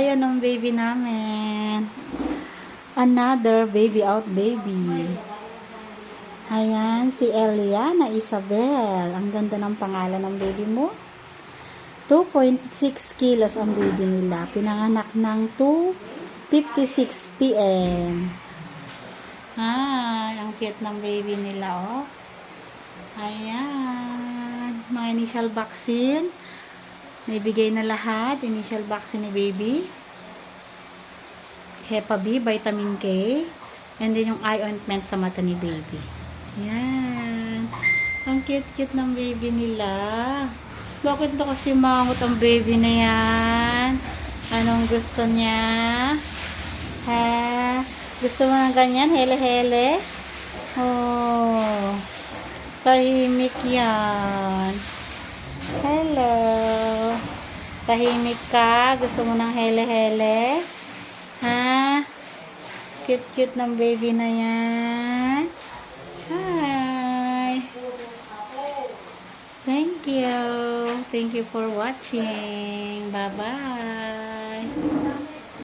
Ayan ang baby namin. Another baby out baby. Ayan, si Eliana Isabel. Ang ganda ng pangalan ng baby mo. 2.6 kilos ang baby nila. Pinanganak ng 2:56 p.m. Ay, ang cute ng baby nila, oh. Ayan. Mga initial vaccine. Naibigay na lahat. Initial vaccine ni baby. Hepa B, vitamin K. And then yung eye ointment sa mata ni baby. Ayan. Ang cute-cute ng baby nila. Bakit na kasi mangot ang baby na yan? Anong gusto niya? Ha? Gusto mo ng ganyan? Hele-hele? Oh. Tahimik yan. Hello. Tahimik ka? Gusto mo ng hele-hele? Ha? Cute-cute ng baby na yan. Hi. Thank you. Thank you for watching. Bye-bye.